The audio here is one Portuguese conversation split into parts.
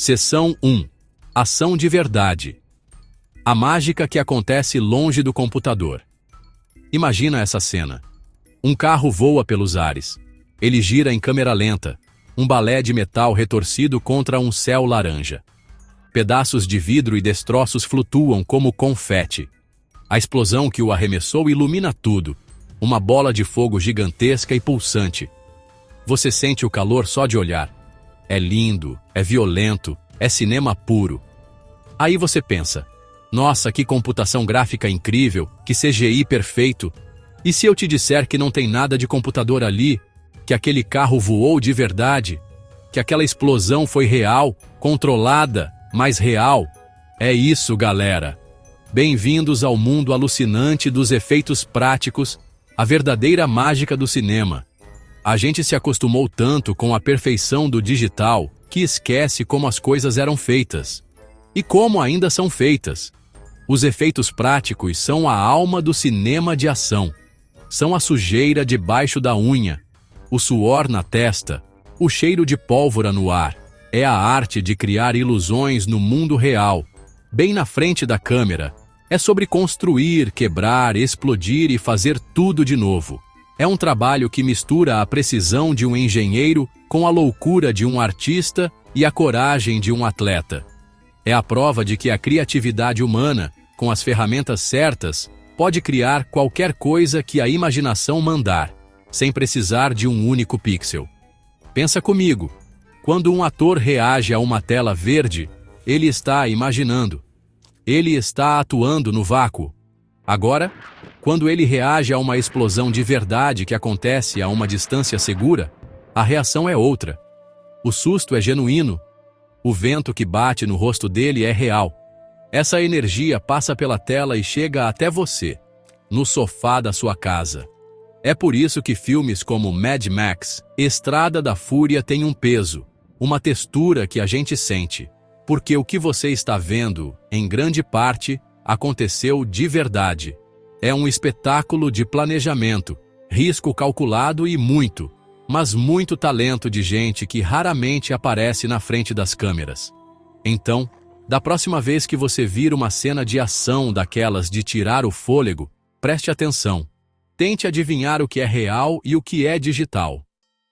Seção 1. Ação de verdade. A mágica que acontece longe do computador. Imagina essa cena. Um carro voa pelos ares. Ele gira em câmera lenta. Um balé de metal retorcido contra um céu laranja. Pedaços de vidro e destroços flutuam como confete. A explosão que o arremessou ilumina tudo. Uma bola de fogo gigantesca e pulsante. Você sente o calor só de olhar. É lindo, é violento, é cinema puro. Aí você pensa, nossa, que computação gráfica incrível, que CGI perfeito. E se eu te disser que não tem nada de computador ali, que aquele carro voou de verdade, que aquela explosão foi real, controlada, mas real? É isso, galera. Bem-vindos ao mundo alucinante dos efeitos práticos, a verdadeira mágica do cinema. A gente se acostumou tanto com a perfeição do digital que esquece como as coisas eram feitas. E como ainda são feitas. Os efeitos práticos são a alma do cinema de ação. São a sujeira debaixo da unha, o suor na testa, o cheiro de pólvora no ar. É a arte de criar ilusões no mundo real, bem na frente da câmera. É sobre construir, quebrar, explodir e fazer tudo de novo. É um trabalho que mistura a precisão de um engenheiro com a loucura de um artista e a coragem de um atleta. É a prova de que a criatividade humana, com as ferramentas certas, pode criar qualquer coisa que a imaginação mandar, sem precisar de um único pixel. Pensa comigo, quando um ator reage a uma tela verde, ele está imaginando. Ele está atuando no vácuo. Agora, quando ele reage a uma explosão de verdade que acontece a uma distância segura, a reação é outra. O susto é genuíno. O vento que bate no rosto dele é real. Essa energia passa pela tela e chega até você, no sofá da sua casa. É por isso que filmes como Mad Max, Estrada da Fúria têm um peso, uma textura que a gente sente. Porque o que você está vendo, em grande parte, aconteceu de verdade. É um espetáculo de planejamento, risco calculado e muito, mas muito talento de gente que raramente aparece na frente das câmeras. Então, da próxima vez que você vir uma cena de ação daquelas de tirar o fôlego, preste atenção. Tente adivinhar o que é real e o que é digital.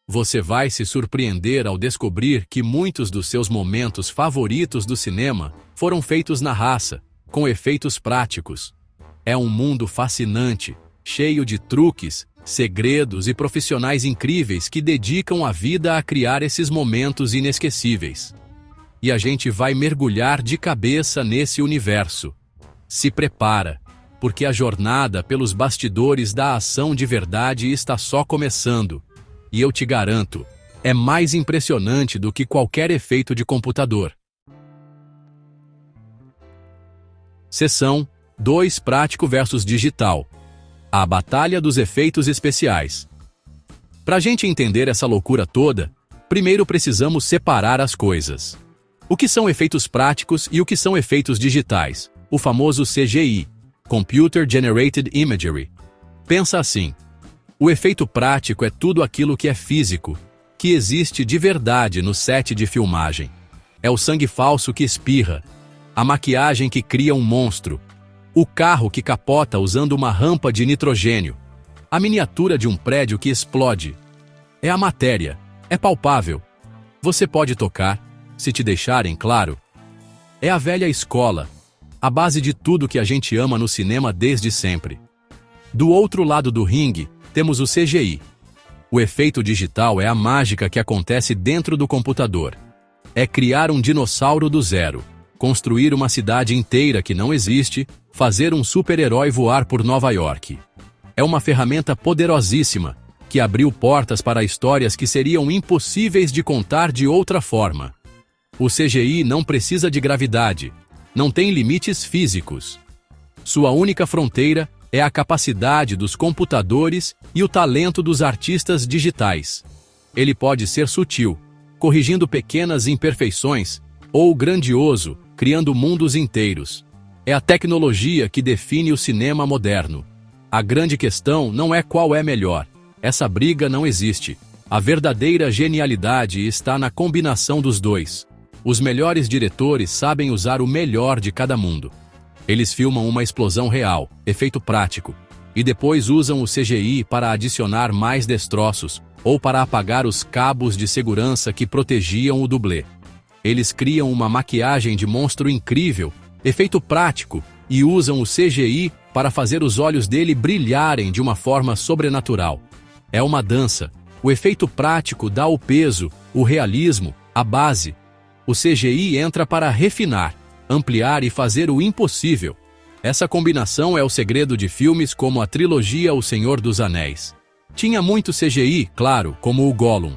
Você vai se surpreender ao descobrir que muitos dos seus momentos favoritos do cinema foram feitos na raça, com efeitos práticos. É um mundo fascinante, cheio de truques, segredos e profissionais incríveis que dedicam a vida a criar esses momentos inesquecíveis. E a gente vai mergulhar de cabeça nesse universo. Se prepara, porque a jornada pelos bastidores da ação de verdade está só começando. E eu te garanto, é mais impressionante do que qualquer efeito de computador. Seção 2. Prático versus digital. A batalha dos efeitos especiais. Para a gente entender essa loucura toda, primeiro precisamos separar as coisas. O que são efeitos práticos e o que são efeitos digitais? O famoso CGI, Computer Generated Imagery. Pensa assim. O efeito prático é tudo aquilo que é físico, que existe de verdade no set de filmagem. É o sangue falso que espirra, a maquiagem que cria um monstro, o carro que capota usando uma rampa de nitrogênio, a miniatura de um prédio que explode. É a matéria, é palpável. Você pode tocar, se te deixarem claro. É a velha escola, a base de tudo que a gente ama no cinema desde sempre. Do outro lado do ringue, temos o CGI. O efeito digital é a mágica que acontece dentro do computador. É criar um dinossauro do zero, construir uma cidade inteira que não existe, fazer um super-herói voar por Nova York. É uma ferramenta poderosíssima, que abriu portas para histórias que seriam impossíveis de contar de outra forma. O CGI não precisa de gravidade, não tem limites físicos. Sua única fronteira é a capacidade dos computadores e o talento dos artistas digitais. Ele pode ser sutil, corrigindo pequenas imperfeições, ou grandioso, criando mundos inteiros. É a tecnologia que define o cinema moderno. A grande questão não é qual é melhor. Essa briga não existe. A verdadeira genialidade está na combinação dos dois. Os melhores diretores sabem usar o melhor de cada mundo. Eles filmam uma explosão real, efeito prático, e depois usam o CGI para adicionar mais destroços ou para apagar os cabos de segurança que protegiam o dublê. Eles criam uma maquiagem de monstro incrível, efeito prático, e usam o CGI para fazer os olhos dele brilharem de uma forma sobrenatural. É uma dança. O efeito prático dá o peso, o realismo, a base. O CGI entra para refinar, ampliar e fazer o impossível. Essa combinação é o segredo de filmes como a trilogia O Senhor dos Anéis. Tinha muito CGI, claro, como o Gollum.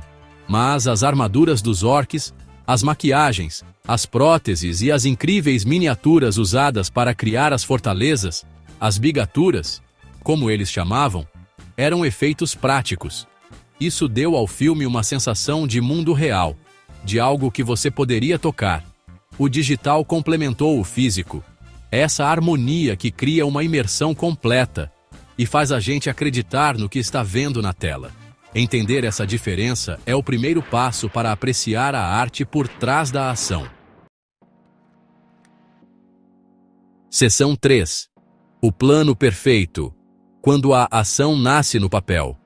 Mas as armaduras dos orques, as maquiagens, as próteses e as incríveis miniaturas usadas para criar as fortalezas, as bigaturas, como eles chamavam, eram efeitos práticos. Isso deu ao filme uma sensação de mundo real, de algo que você poderia tocar. O digital complementou o físico. Essa harmonia que cria uma imersão completa e faz a gente acreditar no que está vendo na tela. Entender essa diferença é o primeiro passo para apreciar a arte por trás da ação. Seção 3. O plano perfeito. Quando a ação nasce no papel.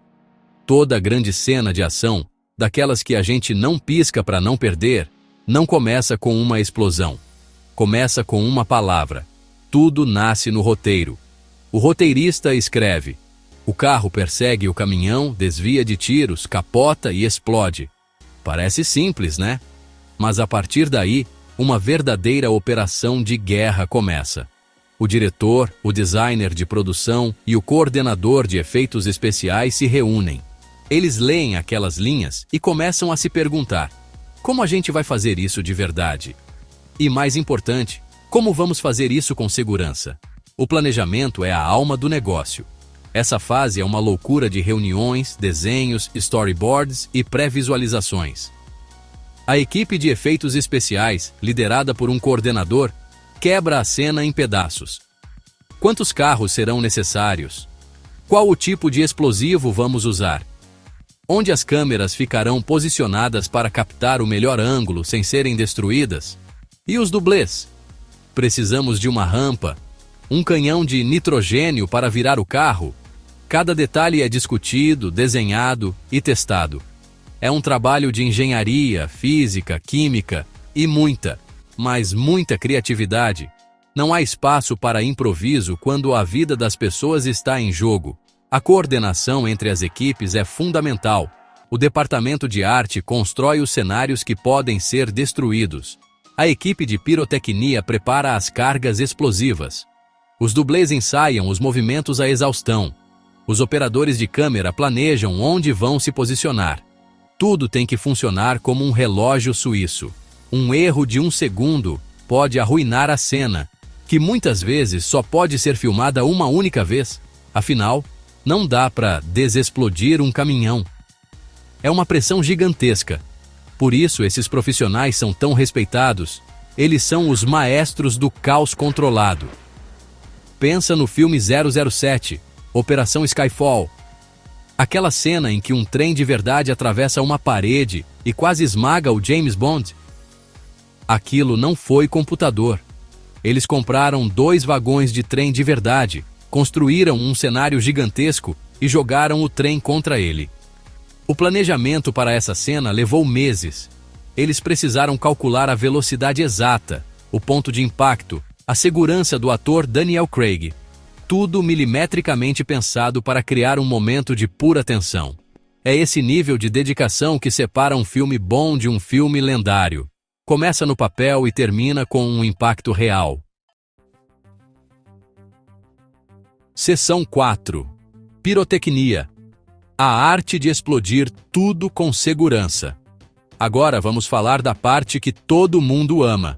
Toda grande cena de ação, daquelas que a gente não pisca para não perder, não começa com uma explosão. Começa com uma palavra. Tudo nasce no roteiro. O roteirista escreve. O carro persegue o caminhão, desvia de tiros, capota e explode. Parece simples, né? Mas a partir daí, uma verdadeira operação de guerra começa. O diretor, o designer de produção e o coordenador de efeitos especiais se reúnem. Eles leem aquelas linhas e começam a se perguntar: como a gente vai fazer isso de verdade? E mais importante, como vamos fazer isso com segurança? O planejamento é a alma do negócio. Essa fase é uma loucura de reuniões, desenhos, storyboards e pré-visualizações. A equipe de efeitos especiais, liderada por um coordenador, quebra a cena em pedaços. Quantos carros serão necessários? Qual o tipo de explosivo vamos usar? Onde as câmeras ficarão posicionadas para captar o melhor ângulo sem serem destruídas? E os dublês? Precisamos de uma rampa, um canhão de nitrogênio para virar o carro? Cada detalhe é discutido, desenhado e testado. É um trabalho de engenharia, física, química e muita, mas muita criatividade. Não há espaço para improviso quando a vida das pessoas está em jogo. A coordenação entre as equipes é fundamental. O departamento de arte constrói os cenários que podem ser destruídos. A equipe de pirotecnia prepara as cargas explosivas. Os dublês ensaiam os movimentos à exaustão. Os operadores de câmera planejam onde vão se posicionar. Tudo tem que funcionar como um relógio suíço. Um erro de 1 segundo pode arruinar a cena, que muitas vezes só pode ser filmada uma única vez. Afinal, não dá para desexplodir um caminhão. É uma pressão gigantesca. Por isso, esses profissionais são tão respeitados. Eles são os maestros do caos controlado. Pensa no filme 007, Operação Skyfall. Aquela cena em que um trem de verdade atravessa uma parede e quase esmaga o James Bond. Aquilo não foi computador. Eles compraram 2 vagões de trem de verdade, construíram um cenário gigantesco e jogaram o trem contra ele. O planejamento para essa cena levou meses. Eles precisaram calcular a velocidade exata, o ponto de impacto, a segurança do ator Daniel Craig. Tudo milimetricamente pensado para criar um momento de pura tensão. É esse nível de dedicação que separa um filme bom de um filme lendário. Começa no papel e termina com um impacto real. Seção 4. Pirotecnia. A arte de explodir tudo com segurança. Agora vamos falar da parte que todo mundo ama.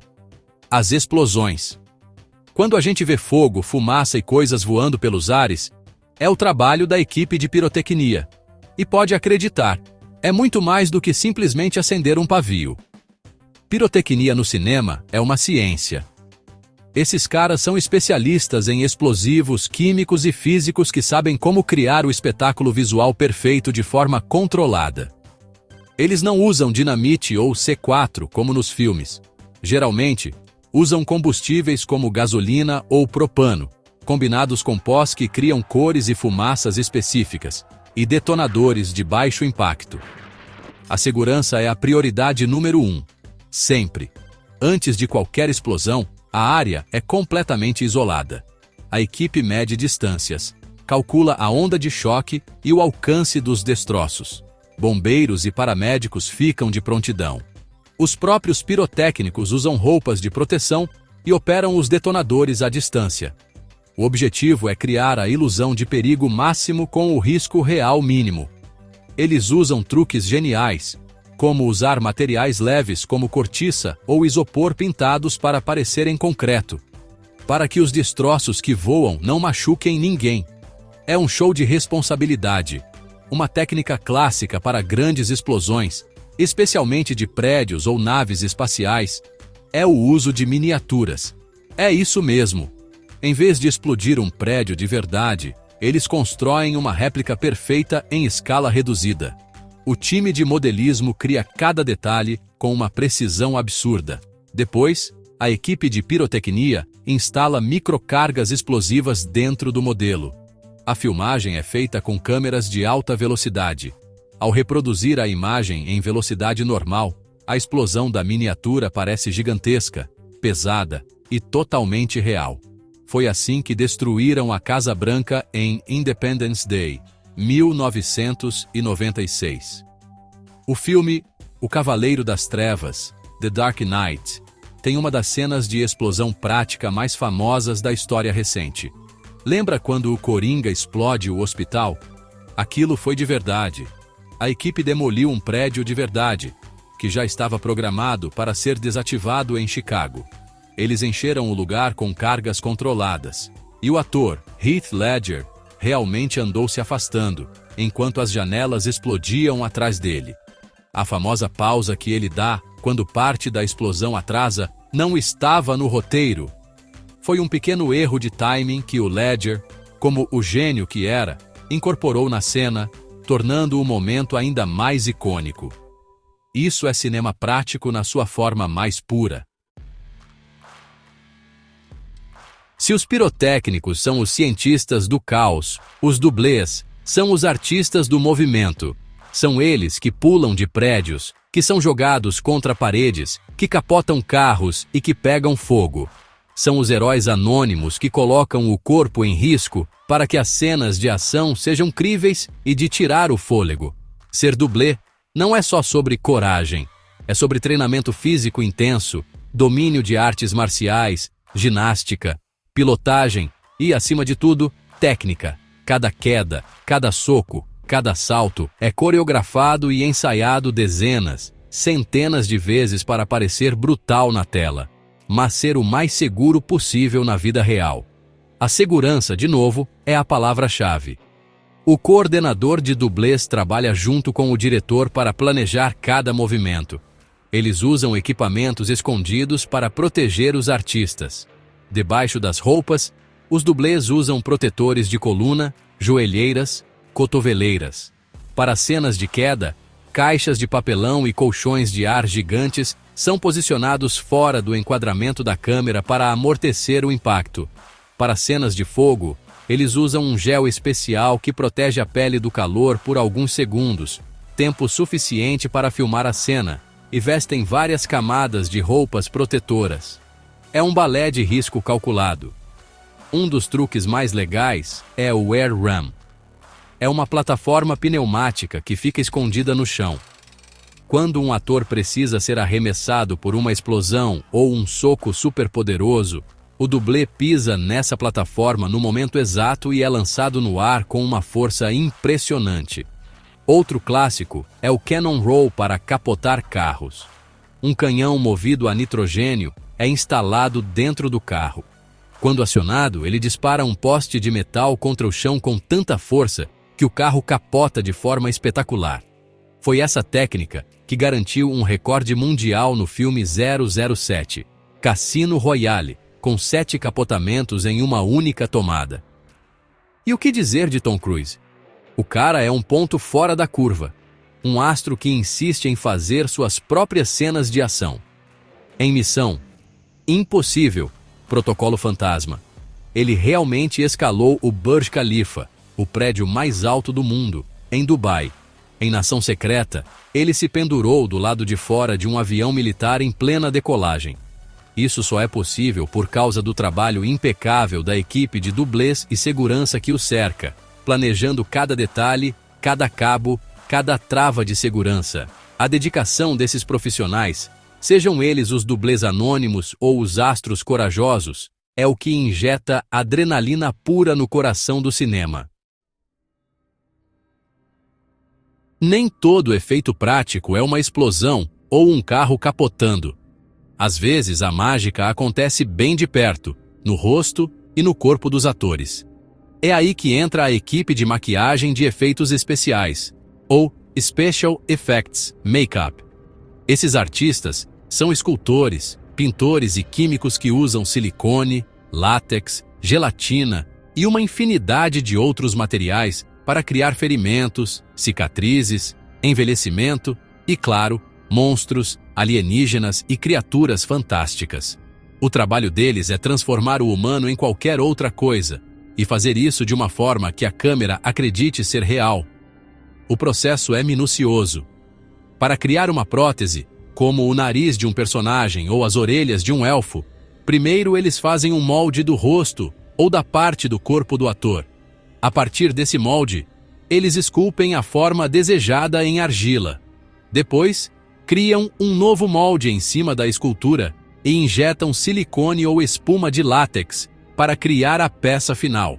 As explosões. Quando a gente vê fogo, fumaça e coisas voando pelos ares, é o trabalho da equipe de pirotecnia. E pode acreditar, é muito mais do que simplesmente acender um pavio. Pirotecnia no cinema é uma ciência. Esses caras são especialistas em explosivos, químicos e físicos que sabem como criar o espetáculo visual perfeito de forma controlada. Eles não usam dinamite ou C4 como nos filmes. Geralmente, usam combustíveis como gasolina ou propano, combinados com pós que criam cores e fumaças específicas, e detonadores de baixo impacto. A segurança é a prioridade número 1. Sempre. Antes de qualquer explosão, a área é completamente isolada. A equipe mede distâncias, calcula a onda de choque e o alcance dos destroços. Bombeiros e paramédicos ficam de prontidão. Os próprios pirotécnicos usam roupas de proteção e operam os detonadores à distância. O objetivo é criar a ilusão de perigo máximo com o risco real mínimo. Eles usam truques geniais, como usar materiais leves como cortiça ou isopor pintados para parecerem concreto, para que os destroços que voam não machuquem ninguém. É um show de responsabilidade, uma técnica clássica para grandes explosões, especialmente de prédios ou naves espaciais, é o uso de miniaturas. É isso mesmo. Em vez de explodir um prédio de verdade, eles constroem uma réplica perfeita em escala reduzida. O time de modelismo cria cada detalhe com uma precisão absurda. Depois, a equipe de pirotecnia instala microcargas explosivas dentro do modelo. A filmagem é feita com câmeras de alta velocidade. Ao reproduzir a imagem em velocidade normal, a explosão da miniatura parece gigantesca, pesada e totalmente real. Foi assim que destruíram a Casa Branca em Independence Day, 1996. O filme O Cavaleiro das Trevas, The Dark Knight, tem uma das cenas de explosão prática mais famosas da história recente. Lembra quando o Coringa explode o hospital? Aquilo foi de verdade. A equipe demoliu um prédio de verdade, que já estava programado para ser desativado em Chicago. Eles encheram o lugar com cargas controladas. E o ator, Heath Ledger, realmente andou se afastando, enquanto as janelas explodiam atrás dele. A famosa pausa que ele dá quando parte da explosão atrasa não estava no roteiro. Foi um pequeno erro de timing que o Ledger, como o gênio que era, incorporou na cena, tornando o momento ainda mais icônico. Isso é cinema prático na sua forma mais pura. Se os pirotécnicos são os cientistas do caos, os dublês são os artistas do movimento. São eles que pulam de prédios, que são jogados contra paredes, que capotam carros e que pegam fogo. São os heróis anônimos que colocam o corpo em risco para que as cenas de ação sejam críveis e de tirar o fôlego. Ser dublê não é só sobre coragem, é sobre treinamento físico intenso, domínio de artes marciais, ginástica, pilotagem e, acima de tudo, técnica. Cada queda, cada soco, cada salto é coreografado e ensaiado dezenas, centenas de vezes para parecer brutal na tela, mas ser o mais seguro possível na vida real. A segurança, de novo, é a palavra-chave. O coordenador de dublês trabalha junto com o diretor para planejar cada movimento. Eles usam equipamentos escondidos para proteger os artistas. Debaixo das roupas, os dublês usam protetores de coluna, joelheiras, cotoveleiras. Para cenas de queda, caixas de papelão e colchões de ar gigantes são posicionados fora do enquadramento da câmera para amortecer o impacto. Para cenas de fogo, eles usam um gel especial que protege a pele do calor por alguns segundos, tempo suficiente para filmar a cena, e vestem várias camadas de roupas protetoras. É um balé de risco calculado. Um dos truques mais legais é o Air Ram. É uma plataforma pneumática que fica escondida no chão. Quando um ator precisa ser arremessado por uma explosão ou um soco superpoderoso, o dublê pisa nessa plataforma no momento exato e é lançado no ar com uma força impressionante. Outro clássico é o Cannon Roll para capotar carros. Um canhão movido a nitrogênio é instalado dentro do carro. Quando acionado, ele dispara um poste de metal contra o chão com tanta força que o carro capota de forma espetacular. Foi essa técnica que garantiu um recorde mundial no filme 007, Cassino Royale, com 7 capotamentos em uma única tomada. E o que dizer de Tom Cruise? O cara é um ponto fora da curva. um astro que insiste em fazer suas próprias cenas de ação. Em Missão Impossível, Protocolo Fantasma, ele realmente escalou o Burj Khalifa, o prédio mais alto do mundo, em Dubai. Em Nação Secreta, ele se pendurou do lado de fora de um avião militar em plena decolagem. Isso só é possível por causa do trabalho impecável da equipe de dublês e segurança que o cerca, planejando cada detalhe, cada cabo, cada trava de segurança. A dedicação desses profissionais, sejam eles os dublês anônimos ou os astros corajosos, é o que injeta adrenalina pura no coração do cinema. Nem todo efeito prático é uma explosão ou um carro capotando. Às vezes a mágica acontece bem de perto, no rosto e no corpo dos atores. É aí que entra a equipe de maquiagem de efeitos especiais, ou Special Effects Makeup. Esses artistas são escultores, pintores e químicos que usam silicone, látex, gelatina e uma infinidade de outros materiais para criar ferimentos, cicatrizes, envelhecimento e, claro, monstros, alienígenas e criaturas fantásticas. O trabalho deles é transformar o humano em qualquer outra coisa e fazer isso de uma forma que a câmera acredite ser real. O processo é minucioso. Para criar uma prótese, como o nariz de um personagem ou as orelhas de um elfo, primeiro eles fazem um molde do rosto ou da parte do corpo do ator. A partir desse molde, eles esculpem a forma desejada em argila. Depois, criam um novo molde em cima da escultura e injetam silicone ou espuma de látex para criar a peça final.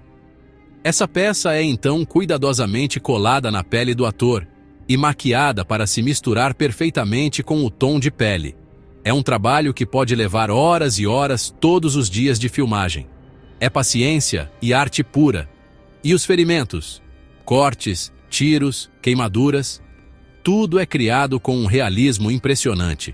Essa peça é então cuidadosamente colada na pele do ator e maquiada para se misturar perfeitamente com o tom de pele. É um trabalho que pode levar horas e horas todos os dias de filmagem. É paciência e arte pura. E os ferimentos? Cortes, tiros, queimaduras? Tudo é criado com um realismo impressionante.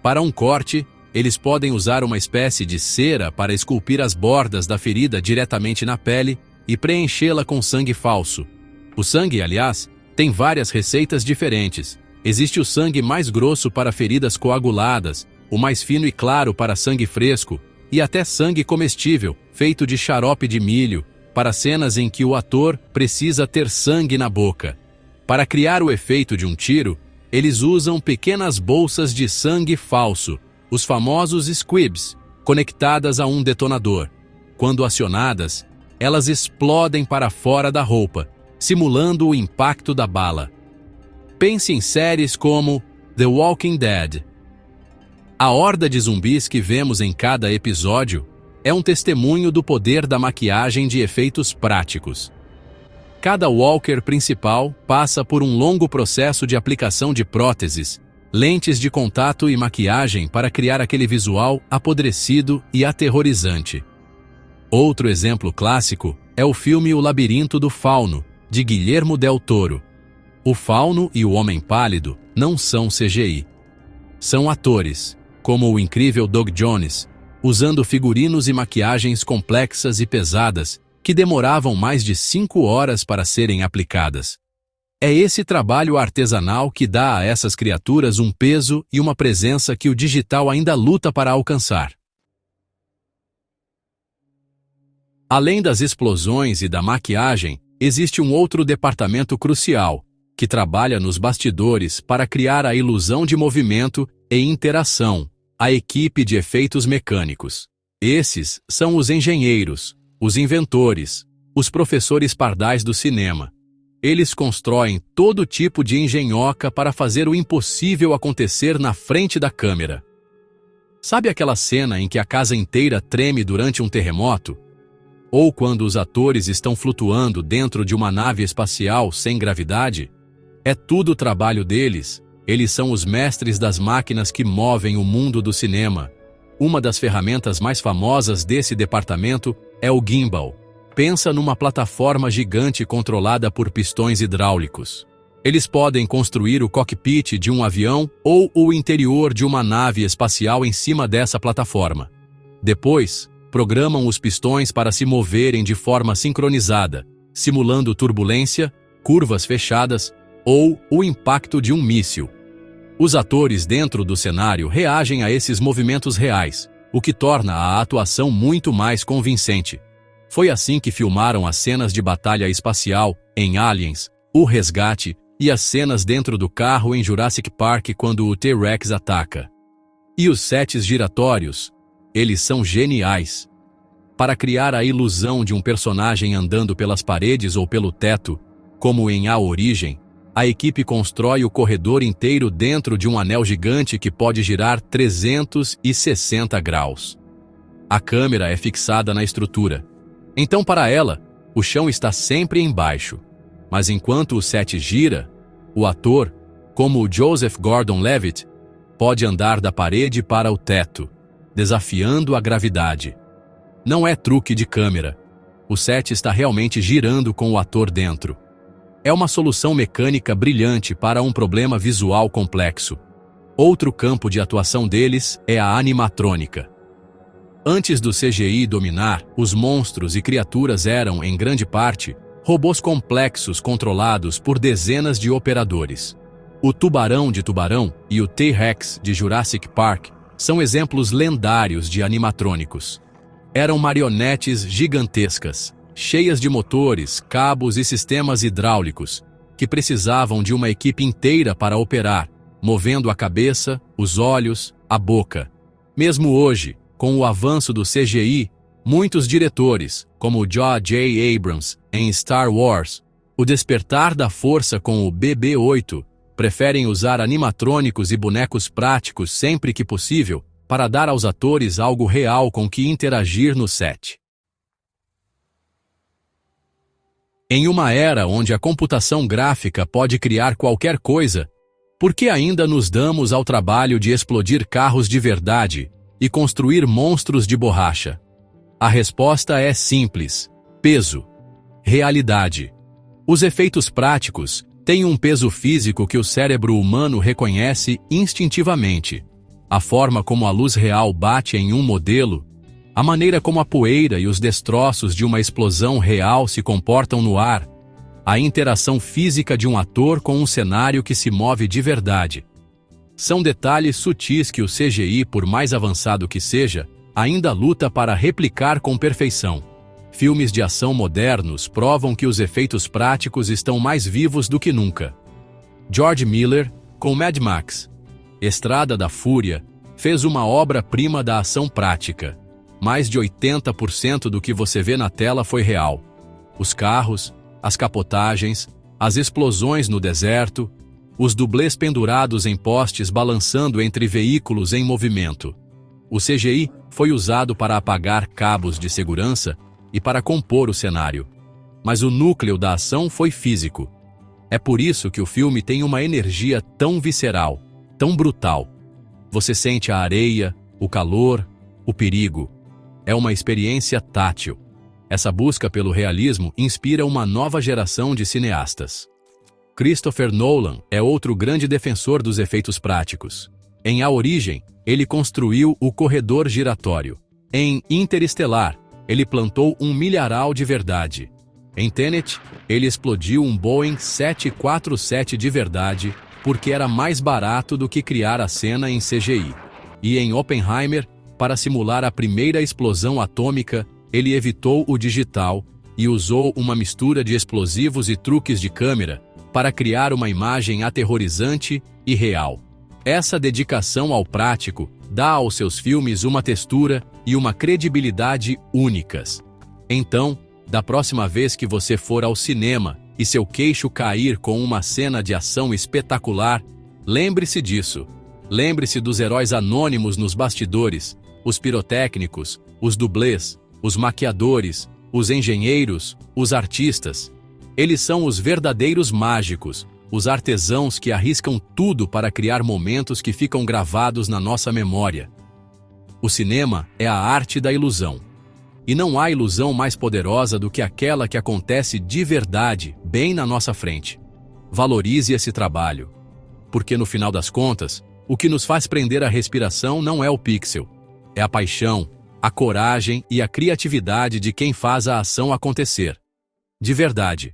Para um corte, eles podem usar uma espécie de cera para esculpir as bordas da ferida diretamente na pele e preenchê-la com sangue falso. O sangue, aliás, tem várias receitas diferentes. Existe o sangue mais grosso para feridas coaguladas, o mais fino e claro para sangue fresco, e até sangue comestível, feito de xarope de milho, para cenas em que o ator precisa ter sangue na boca. Para criar o efeito de um tiro, eles usam pequenas bolsas de sangue falso, os famosos squibs, conectadas a um detonador. Quando acionadas, elas explodem para fora da roupa, simulando o impacto da bala. Pense em séries como The Walking Dead. A horda de zumbis que vemos em cada episódio é um testemunho do poder da maquiagem de efeitos práticos. Cada walker principal passa por um longo processo de aplicação de próteses, lentes de contato e maquiagem para criar aquele visual apodrecido e aterrorizante. Outro exemplo clássico é o filme O Labirinto do Fauno, de Guillermo del Toro. O Fauno e o Homem Pálido não são CGI. São atores, como o incrível Doug Jones, usando figurinos e maquiagens complexas e pesadas que demoravam mais de 5 horas para serem aplicadas. É esse trabalho artesanal que dá a essas criaturas um peso e uma presença que o digital ainda luta para alcançar. Além das explosões e da maquiagem, existe um outro departamento crucial, que trabalha nos bastidores para criar a ilusão de movimento e interação, a equipe de efeitos mecânicos. Esses são os engenheiros, os inventores, os professores pardais do cinema. Eles constroem todo tipo de engenhoca para fazer o impossível acontecer na frente da câmera. Sabe aquela cena em que a casa inteira treme durante um terremoto? Ou quando os atores estão flutuando dentro de uma nave espacial sem gravidade? É tudo o trabalho deles. Eles são os mestres das máquinas que movem o mundo do cinema. Uma das ferramentas mais famosas desse departamento é o gimbal. Pensa numa plataforma gigante controlada por pistões hidráulicos. Eles podem construir o cockpit de um avião ou o interior de uma nave espacial em cima dessa plataforma. Depois, programam os pistões para se moverem de forma sincronizada, simulando turbulência, curvas fechadas ou o impacto de um míssil. Os atores dentro do cenário reagem a esses movimentos reais, o que torna a atuação muito mais convincente. Foi assim que filmaram as cenas de batalha espacial em Aliens, O Resgate, e as cenas dentro do carro em Jurassic Park quando o T-Rex ataca. E os sets giratórios? Eles são geniais. Para criar a ilusão de um personagem andando pelas paredes ou pelo teto, como em A Origem, a equipe constrói o corredor inteiro dentro de um anel gigante que pode girar 360 graus. A câmera é fixada na estrutura. Então, para ela, o chão está sempre embaixo. Mas enquanto o set gira, o ator, como o Joseph Gordon-Levitt, pode andar da parede para o teto, desafiando a gravidade. Não é truque de câmera. O set está realmente girando com o ator dentro. É uma solução mecânica brilhante para um problema visual complexo. Outro campo de atuação deles é a animatrônica. Antes do CGI dominar, os monstros e criaturas eram, em grande parte, robôs complexos controlados por dezenas de operadores. O Tubarão de Tubarão e o T-Rex de Jurassic Park são exemplos lendários de animatrônicos. Eram marionetes gigantescas, cheias de motores, cabos e sistemas hidráulicos, que precisavam de uma equipe inteira para operar, movendo a cabeça, os olhos, a boca. Mesmo hoje, com o avanço do CGI, muitos diretores, como J.J. Abrams em Star Wars, O Despertar da Força com o BB-8, preferem usar animatrônicos e bonecos práticos sempre que possível para dar aos atores algo real com que interagir no set. Em uma era onde a computação gráfica pode criar qualquer coisa, por que ainda nos damos ao trabalho de explodir carros de verdade e construir monstros de borracha? A resposta é simples: peso. Realidade. Os efeitos práticos têm um peso físico que o cérebro humano reconhece instintivamente. A forma como a luz real bate em um modelo, a maneira como a poeira e os destroços de uma explosão real se comportam no ar, a interação física de um ator com um cenário que se move de verdade. São detalhes sutis que o CGI, por mais avançado que seja, ainda luta para replicar com perfeição. Filmes de ação modernos provam que os efeitos práticos estão mais vivos do que nunca. George Miller, com Mad Max, Estrada da Fúria, fez uma obra-prima da ação prática. Mais de 80% do que você vê na tela foi real. Os carros, as capotagens, as explosões no deserto, os dublês pendurados em postes balançando entre veículos em movimento. O CGI foi usado para apagar cabos de segurança e para compor o cenário. Mas o núcleo da ação foi físico. É por isso que o filme tem uma energia tão visceral, tão brutal. Você sente a areia, o calor, o perigo. É uma experiência tátil. Essa busca pelo realismo inspira uma nova geração de cineastas. Christopher Nolan é outro grande defensor dos efeitos práticos. Em A Origem, ele construiu o corredor giratório. Em Interestelar, ele plantou um milharal de verdade. Em Tenet, ele explodiu um Boeing 747 de verdade, porque era mais barato do que criar a cena em CGI. E em Oppenheimer, para simular a primeira explosão atômica, ele evitou o digital e usou uma mistura de explosivos e truques de câmera para criar uma imagem aterrorizante e real. Essa dedicação ao prático dá aos seus filmes uma textura e uma credibilidade únicas. Então, da próxima vez que você for ao cinema e seu queixo cair com uma cena de ação espetacular, lembre-se disso. Lembre-se dos heróis anônimos nos bastidores, os pirotécnicos, os dublês, os maquiadores, os engenheiros, os artistas. Eles são os verdadeiros mágicos, os artesãos que arriscam tudo para criar momentos que ficam gravados na nossa memória. O cinema é a arte da ilusão. E não há ilusão mais poderosa do que aquela que acontece de verdade, bem na nossa frente. Valorize esse trabalho. Porque no final das contas, o que nos faz prender a respiração não é o pixel. É a paixão, a coragem e a criatividade de quem faz a ação acontecer. De verdade.